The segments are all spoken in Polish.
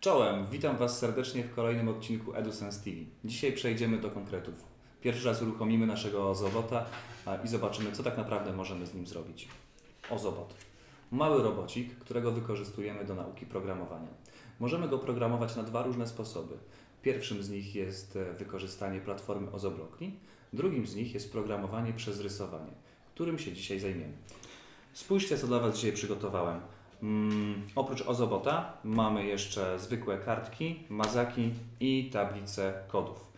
Czołem, witam Was serdecznie w kolejnym odcinku EduSense TV. Dzisiaj przejdziemy do konkretów. Pierwszy raz uruchomimy naszego Ozobota i zobaczymy, co tak naprawdę możemy z nim zrobić. Ozobot. Mały robocik, którego wykorzystujemy do nauki programowania. Możemy go programować na dwa różne sposoby. Pierwszym z nich jest wykorzystanie platformy Ozoblockly, drugim z nich jest programowanie przez rysowanie, którym się dzisiaj zajmiemy. Spójrzcie, co dla Was dzisiaj przygotowałem. Oprócz Ozobota mamy jeszcze zwykłe kartki, mazaki i tablice kodów.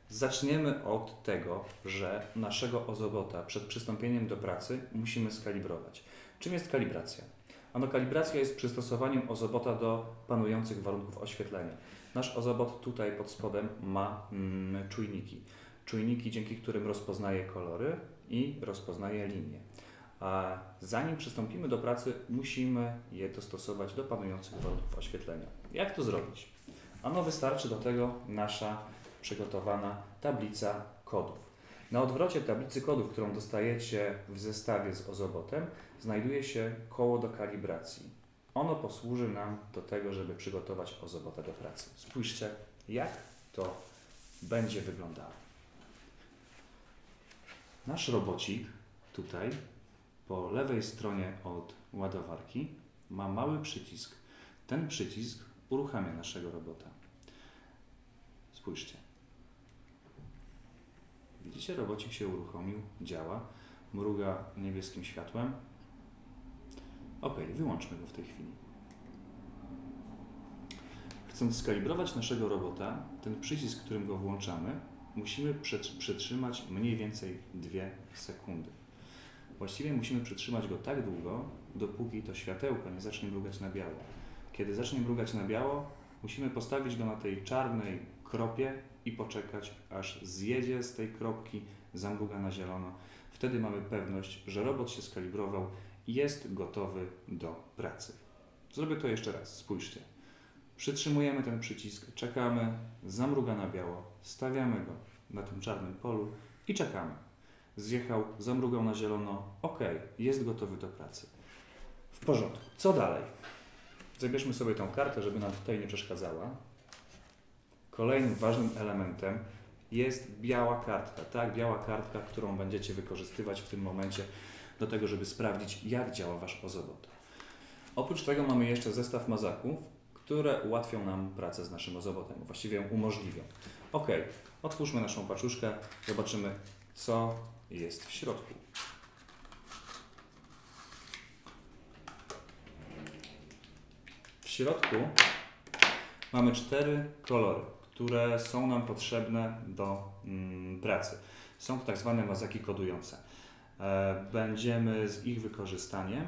Zaczniemy od tego, że naszego Ozobota przed przystąpieniem do pracy musimy skalibrować. Czym jest kalibracja? Ano, kalibracja jest przystosowaniem Ozobota do panujących warunków oświetlenia. Nasz Ozobot tutaj pod spodem ma czujniki. Czujniki, dzięki którym rozpoznaje kolory i rozpoznaje linie. A zanim przystąpimy do pracy, musimy je dostosować do panujących warunków oświetlenia. Jak to zrobić? Ano, wystarczy do tego nasza przygotowana tablica kodów. Na odwrocie tablicy kodów, którą dostajecie w zestawie z Ozobotem, znajduje się koło do kalibracji. Ono posłuży nam do tego, żeby przygotować Ozobota do pracy. Spójrzcie, jak to będzie wyglądało. Nasz robocik tutaj po lewej stronie od ładowarki ma mały przycisk. Ten przycisk uruchamia naszego robota. Spójrzcie. Widzicie, robocik się uruchomił, działa, mruga niebieskim światłem. Ok, wyłączmy go w tej chwili. Chcąc skalibrować naszego robota, ten przycisk, którym go włączamy, musimy przytrzymać mniej więcej 2 sekundy. Właściwie musimy przytrzymać go tak długo, dopóki to światełko nie zacznie mrugać na biało. Kiedy zacznie mrugać na biało, musimy postawić go na tej czarnej kropie i poczekać, aż zjedzie z tej kropki, zamruga na zielono. Wtedy mamy pewność, że robot się skalibrował i jest gotowy do pracy. Zrobię to jeszcze raz, spójrzcie. Przytrzymujemy ten przycisk, czekamy, zamruga na biało, stawiamy go na tym czarnym polu i czekamy. Zjechał, zamrugał na zielono, ok, jest gotowy do pracy. W porządku. Co dalej? Zabierzmy sobie tą kartę, żeby nam tutaj nie przeszkadzała. Kolejnym ważnym elementem jest biała kartka. Tak, biała kartka, którą będziecie wykorzystywać w tym momencie do tego, żeby sprawdzić, jak działa Wasz Ozobot. Oprócz tego mamy jeszcze zestaw mazaków, które ułatwią nam pracę z naszym Ozobotem, właściwie ją umożliwią. Ok, otwórzmy naszą paczuszkę, zobaczymy, co jest w środku. W środku mamy 4 kolory, które są nam potrzebne do pracy. Są to tak zwane mazaki kodujące. Będziemy z ich wykorzystaniem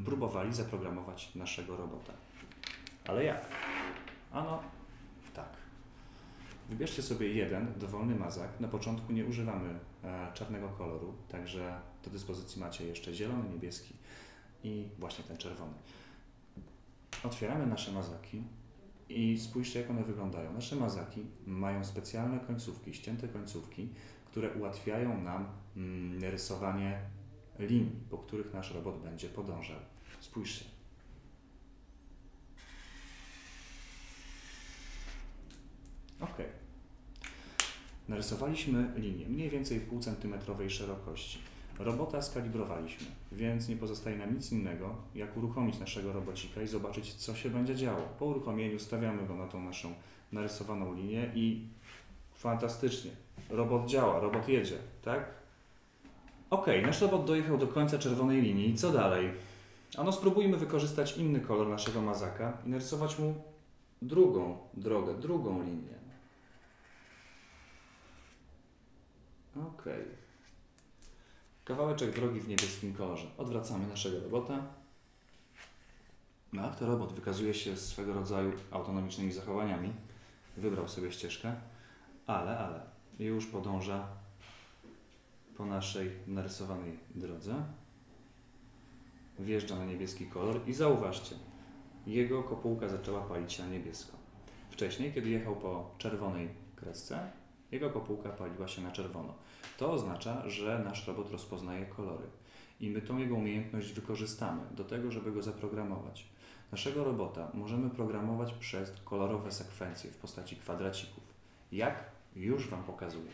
próbowali zaprogramować naszego robota. Ale jak? Ano, tak. Wybierzcie sobie jeden dowolny mazak. Na początku nie używamy czarnego koloru, także do dyspozycji macie jeszcze zielony, niebieski i właśnie ten czerwony. Otwieramy nasze mazaki i spójrzcie, jak one wyglądają. Nasze mazaki mają specjalne końcówki, ścięte końcówki, które ułatwiają nam rysowanie linii, po których nasz robot będzie podążał. Spójrzcie. Ok. Narysowaliśmy linię mniej więcej pół centymetrowej szerokości. Robota skalibrowaliśmy, więc nie pozostaje nam nic innego, jak uruchomić naszego robocika i zobaczyć, co się będzie działo. Po uruchomieniu stawiamy go na tą naszą narysowaną linię i fantastycznie. Robot działa, robot jedzie, tak? Ok, nasz robot dojechał do końca czerwonej linii. Co dalej? Ano, spróbujmy wykorzystać inny kolor naszego mazaka i narysować mu drugą drogę, drugą linię. Ok. Kawałeczek drogi w niebieskim kolorze. Odwracamy naszego robota. No, to robot wykazuje się swego rodzaju autonomicznymi zachowaniami. Wybrał sobie ścieżkę, ale już podąża po naszej narysowanej drodze. Wjeżdża na niebieski kolor i zauważcie, jego kopułka zaczęła palić się na niebiesko. Wcześniej, kiedy jechał po czerwonej kresce, jego kopułka paliła się na czerwono. To oznacza, że nasz robot rozpoznaje kolory i my tą jego umiejętność wykorzystamy do tego, żeby go zaprogramować. Naszego robota możemy programować przez kolorowe sekwencje w postaci kwadracików. Jak? Już Wam pokazuję.